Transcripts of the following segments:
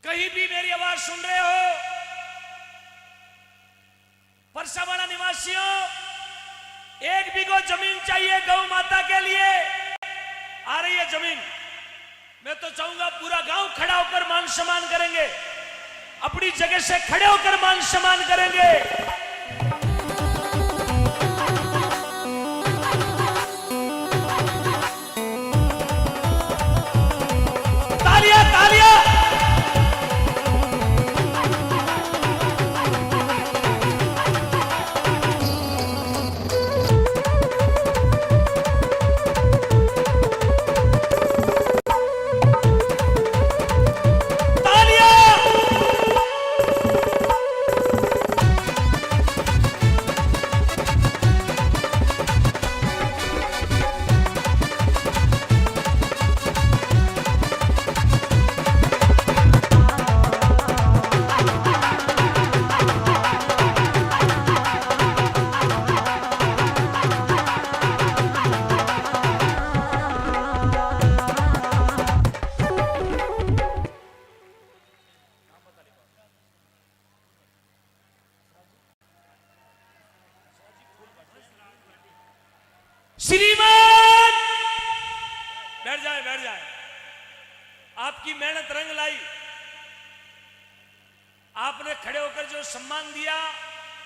कहीं भी मेरी आवाज सुन रहे हो, परसावाड़ा निवासियों, 1 बीघा जमीन चाहिए गौ माता के लिए। आ रही है जमीन। मैं तो चाहूंगा पूरा गांव खड़ा होकर मान सम्मान करेंगे, अपनी जगह से खड़े होकर मान सम्मान करेंगे। तालियां तालियां। श्रीमान बैठ जाए, बैठ जाए। आपकी मेहनत रंग लाई। आपने खड़े होकर जो सम्मान दिया,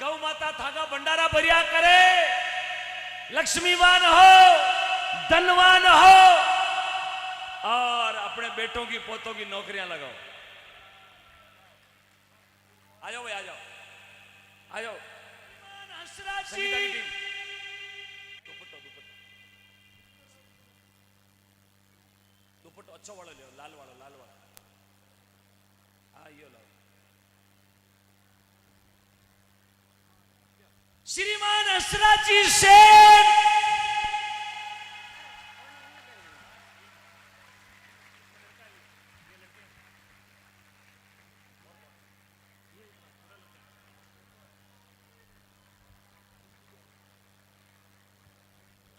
गौ माता थाका भंडारा भरिया करे, लक्ष्मीवान हो, धनवान हो और अपने बेटों की पोतों की नौकरियां लगाओ। आ जाओ भाई, आ जाओ, आ जाओ। संगीता की टीम, दुपट्टा अच्छा वाला ले, लाल वाला, लाल वाला। हाँ ये लो। श्रीमान हंसराज जी सेन,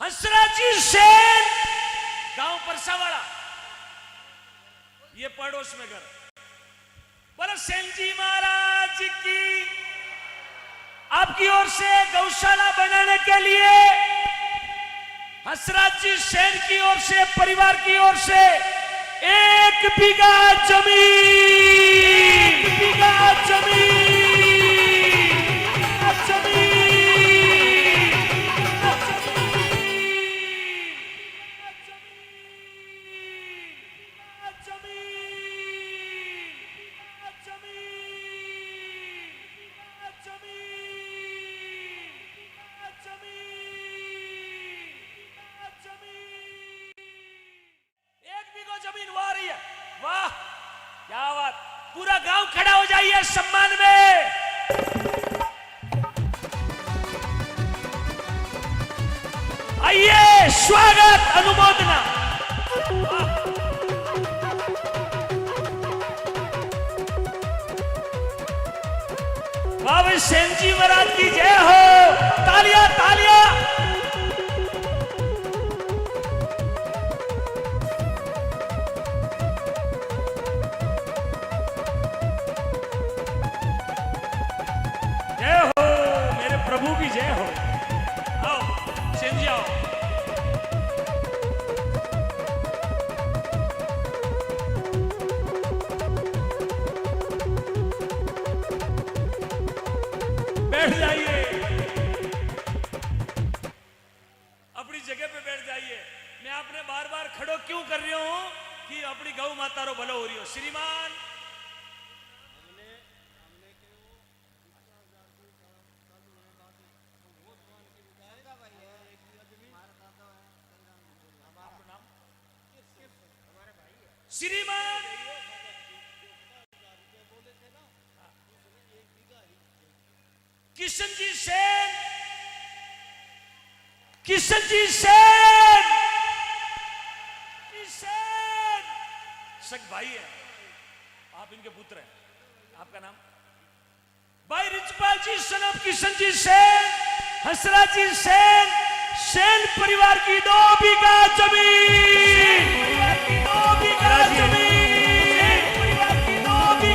हंसराज जी सेन, गांव परसावाड़ा, ये पड़ोस में घर। बोलो सेन जी महाराज की। आपकी ओर से गौशाला बनाने के लिए हंसराज जी सेन की ओर से, परिवार की ओर से 1 बीघा जमीन, 1 बीघा जमीन, जमीन। वाह रही है, वाह क्या बात। पूरा गांव खड़ा हो जाइए सम्मान में। आइए, स्वागत, अनुमोदना। बाबा सेन जी महाराज की जय हो। तालियां तालियां। प्रभु की जय हो। आओ सेन जी, आओ। बैठ जाइए, अपनी जगह पे बैठ जाइए। मैं आपने बार बार खड़ो क्यों कर रही हूं कि अपनी गौ माता रो भलो हो रही हो। श्रीमान श्रीमान किशन जी सेन, किशन जी सेन, सग भाई है, आप इनके पुत्र हैं। आपका नाम? भाई रिचपाल जी सन ऑफ किशन जी सेन, हंसराज जी सेन, सेन परिवार की 2 बीघा जमीन, 2 बीघा जमीन, परिवार की 2 बीघा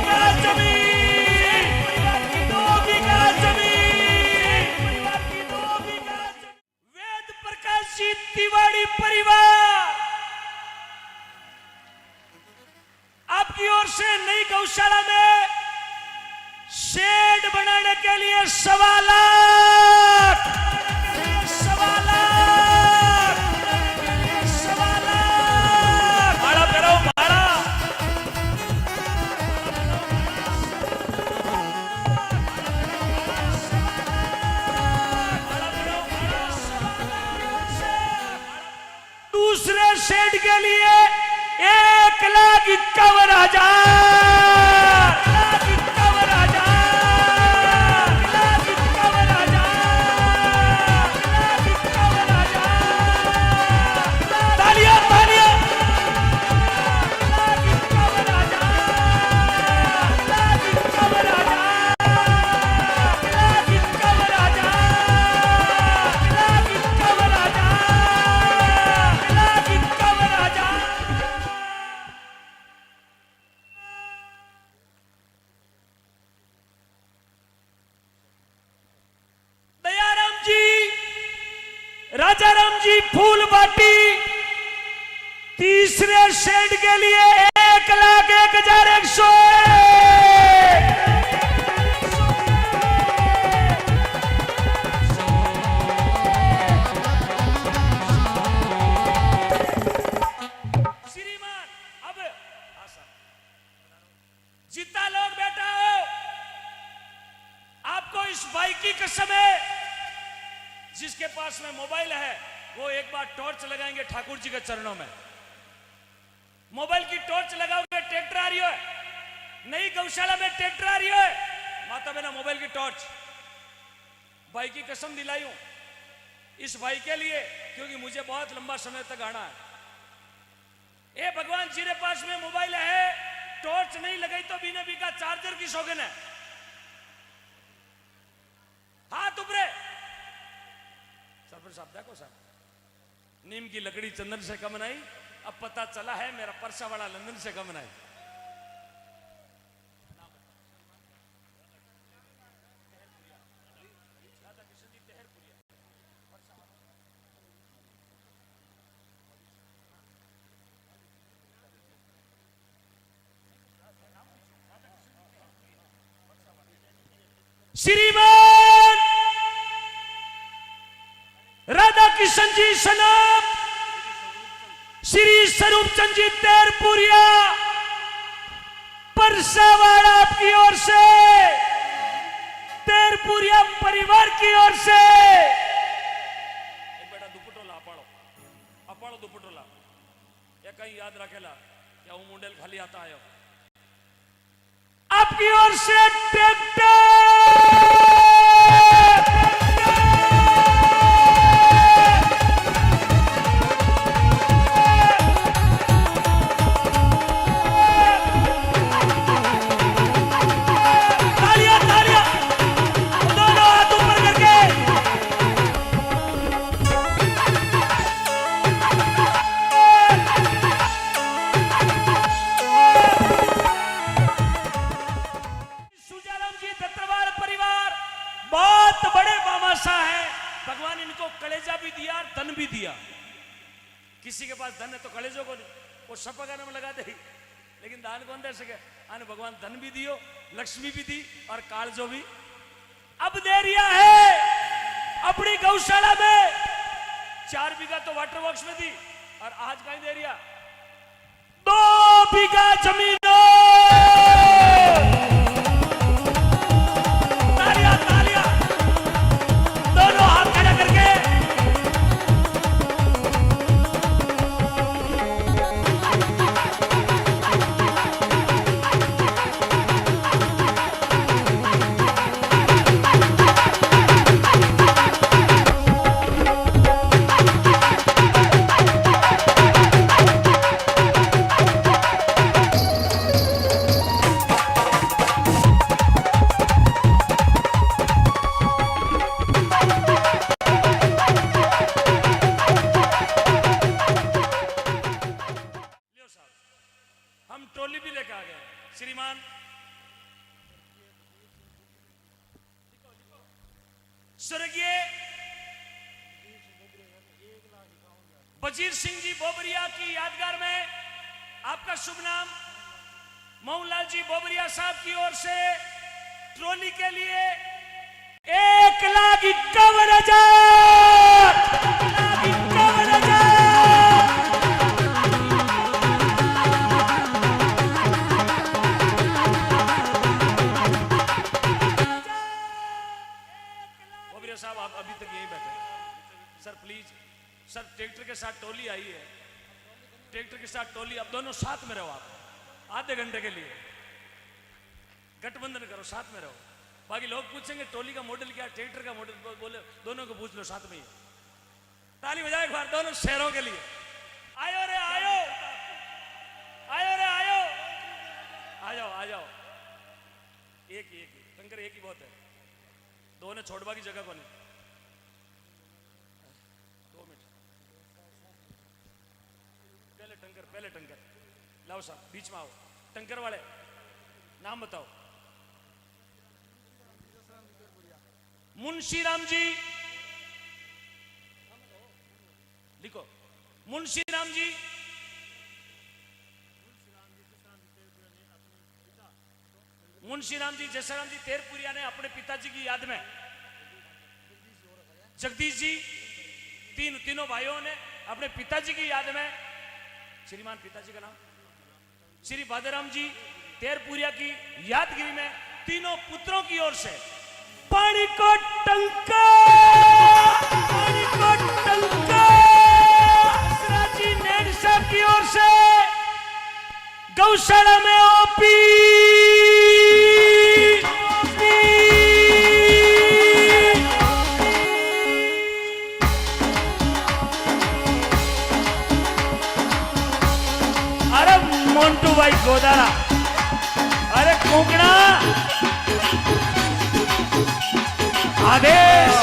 से नई गौशाला में शेड बनाने के लिए 1.25 लाख, 1.25 लाख भाड़ा पे रहो, भाड़ा दूसरे शेड के लिए 1,51,000 तालियां तालियां राजा राम जी फूल बाटी तीसरे शेड के लिए 1,01,101 श्रीमान। अब जितना लोग बैठा हो, आपको इस भाई की कसम है, जिसके पास में मोबाइल है वो एक बार टॉर्च लगाएंगे ठाकुर जी के चरणों में। मोबाइल की टॉर्च लगाओगे, ट्रैक्टर आ रही है, नई गौशाला में ट्रैक्टर आ रही है, माता बहना मोबाइल की टॉर्च। भाई की कसम दिलाई हूं इस भाई के लिए, क्योंकि मुझे बहुत लंबा समय तक आना है। ए भगवान, जिरे पास में मोबाइल है, टॉर्च नहीं लगाई तो बिना का चार्जर की शौकीन है, हाथ ऊपरे। सरपंच साहब देखो साहब, नीम की लकड़ी चंदन से कम नहीं, अब पता चला है मेरा परसा वाला लंदन से कम नहीं। श्रीमान राधा किशन जी सनाब श्री स्वरूप चंद जी तेरपुरिया परसावाड़ा की ओर से, तेरपुरिया परिवार की ओर से एक बेटा दुपटोला अपाड़ो, अपाड़ो दुपटोला, या कहीं याद रखेला क्या वो मुंडेल खाली आता है आपकी ओर से ट्रैक्टर। भगवान इनको कलेजा भी दिया और धन भी दिया। किसी के पास धन है तो कलेजों को नहीं, वो सब पकाने में लगा दे, लेकिन दान कौन दे सके। आने भगवान धन भी दियो, लक्ष्मी भी दी और कालजो भी। अब दे रिया है अपनी गौशाला में 4 बीघा तो वाटर बॉक्स में दी, और आज कहीं दे रिया 2 बीघा जमीन। श्रीमान स्वर्गीय वजीर सिंह जी बोबरिया की यादगार में आपका शुभ नाम मोहनलाल जी बोबरिया साहब की ओर से ट्रॉली के लिए 1,51,000 बोबरिया साहब आप अभी तक यहीं बैठे सर प्लीज सर ट्रैक्टर के साथ टोली आई है ट्रैक्टर के साथ टोली अब दोनों साथ में रहो आप आधे घंटे के लिए गठबंधन करो साथ में रहो बाकी लोग पूछेंगे टोली का मॉडल क्या ट्रैक्टर का मॉडल बोले दोनों को पूछ लो साथ में ही ताली बजाए एक बार दोनों शहरों के लिए आयो रे आयो आयो रे आयो आ जाओ एक ही टंकर एक ही बहुत है दो ने छोड़वा की जगह को नहीं 2 मिनट पहले टंकर लाओ साहब बीच में आओ टंकर वाले नाम बताओ मुंशी राम जी लिखो मुंशी राम जी जयसराम जी तेरपुरिया ने अपने पिताजी की याद में जगदीश जी तीनों भाइयों ने अपने पिताजी की याद में श्रीमान पिताजी का नाम श्री बादराम जी तेरपुरिया की यादगिरी में तीनों पुत्रों की ओर से पानी को टंका जी नेड साहब की ओर से गौशाला में ओपी अरे मोन्टू भाई गोदारा अरे कोकणा आदेश